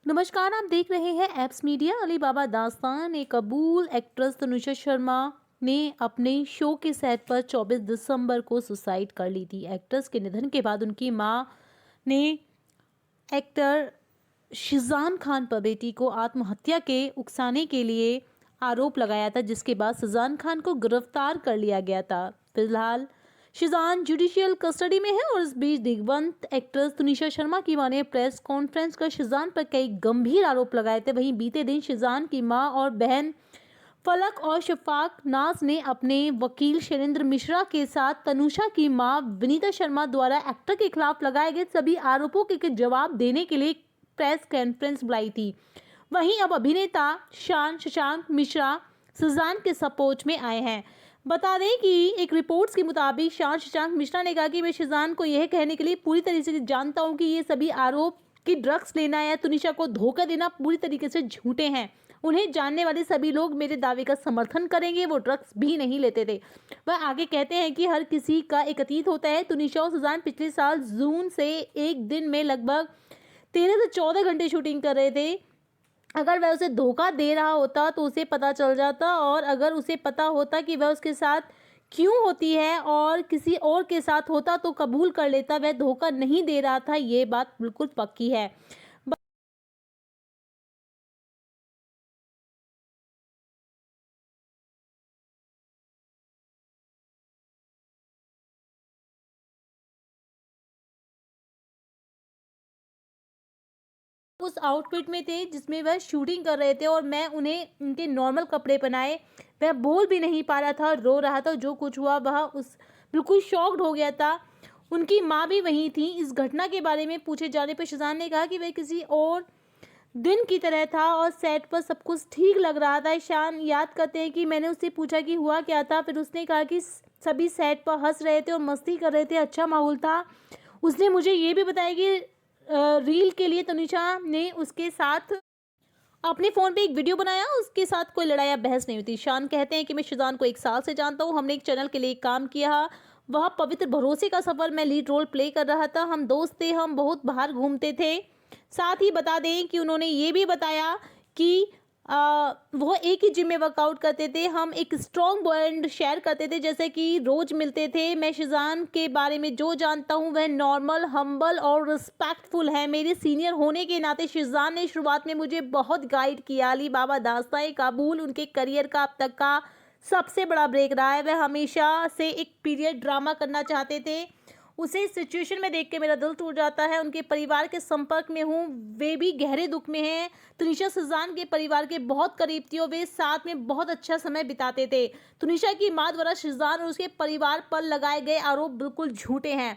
नमस्कार, आप देख रहे हैं एप्स मीडिया। अलीबाबा दास्तान। एक कबूल एक्ट्रेस तनुषा शर्मा ने अपने शो के सेट पर 24 दिसंबर को सुसाइड कर ली थी। एक्ट्रेस के निधन के बाद उनकी मां ने एक्टर शिजान खान पर बेटी को आत्महत्या के उकसाने के लिए आरोप लगाया था, जिसके बाद शिजान खान को गिरफ्तार कर लिया गया था। फिलहाल शिजान जुडिशियल कस्टडी में है और इस बीच दिग्वंत एक्ट्रेस तनुषा शर्मा की मां ने प्रेस कॉन्फ्रेंस कर शिजान पर कई गंभीर आरोप लगाए थे। वहीं बीते दिन शिजान की मां और बहन फलक और शफाक नाज ने अपने वकील शैलेंद्र मिश्रा के साथ तनुषा की मां विनीता शर्मा द्वारा एक्टर के खिलाफ लगाए गए सभी आरोपों के जवाब देने के लिए प्रेस कॉन्फ्रेंस बुलाई थी। वहीं अब अभिनेता शान शशांक मिश्रा शिजान के सपोर्ट में आए हैं। बता दें कि एक रिपोर्ट्स के मुताबिक शान शशांक मिश्रा ने कहा कि मैं शिजान को यह कहने के लिए पूरी तरीके से जानता हूं कि ये सभी आरोप कि ड्रग्स लेना या तुनिशा को धोखा देना पूरी तरीके से झूठे हैं। उन्हें जानने वाले सभी लोग मेरे दावे का समर्थन करेंगे। वो ड्रग्स भी नहीं लेते थे। वह आगे कहते हैं कि हर किसी का एक अतीत होता है। तुनिशा और शिजान पिछले साल जून से एक दिन में लगभग 13 से 14 घंटे शूटिंग कर रहे थे। अगर वह उसे धोखा दे रहा होता तो उसे पता चल जाता, और अगर उसे पता होता कि वह उसके साथ क्यों होती है और किसी और के साथ होता तो कबूल कर लेता। वह धोखा नहीं दे रहा था, ये बात बिल्कुल पक्की है। उस आउटफिट में थे जिसमें वह शूटिंग कर रहे थे और मैं उन्हें उनके नॉर्मल कपड़े पहनाए। वह बोल भी नहीं पा रहा था, रो रहा था। जो कुछ हुआ वह उस बिल्कुल शॉक्ड हो गया था। उनकी माँ भी वहीं थी। इस घटना के बारे में पूछे जाने पर शिजान ने कहा कि वह किसी और दिन की तरह था और सेट पर सब कुछ ठीक लग रहा था। शान याद करते हैं कि मैंने उससे पूछा कि हुआ क्या था। फिर उसने कहा कि सभी सेट पर हंस रहे थे और मस्ती कर रहे थे, अच्छा माहौल था। उसने मुझे ये भी बताया कि रील के लिए तनुषा ने उसके साथ अपने फ़ोन पे एक वीडियो बनाया। उसके साथ कोई लड़ाई या बहस नहीं हुई थी। शान कहते हैं कि मैं शिजान को 1 साल से जानता हूँ। हमने एक चैनल के लिए काम किया। वह पवित्र भरोसे का सफ़र में लीड रोल प्ले कर रहा था। हम दोस्त थे, हम बहुत बाहर घूमते थे। साथ ही बता दें कि उन्होंने ये भी बताया कि वो एक ही जिम में वर्कआउट करते थे। हम एक स्ट्रॉन्ग बॉन्ड शेयर करते थे, जैसे कि रोज़ मिलते थे। मैं शिजान के बारे में जो जानता हूँ वह नॉर्मल, हम्बल और रिस्पेक्टफुल है। मेरे सीनियर होने के नाते शिजान ने शुरुआत में मुझे बहुत गाइड किया। अलीबाबा दास्तान काबुल उनके करियर का अब तक का सबसे बड़ा ब्रेक रहा है। वह हमेशा से एक पीरियड ड्रामा करना चाहते थे। उसे इस सिचुएशन में देख के मेरा दिल टूट जाता है। उनके परिवार के संपर्क में हूँ, वे भी गहरे दुख में हैं। तुनिशा शिजान के परिवार के बहुत करीब थी और वे साथ में बहुत अच्छा समय बिताते थे। तुनिशा की मां द्वारा शिजान और उसके परिवार पर लगाए गए आरोप बिल्कुल झूठे हैं।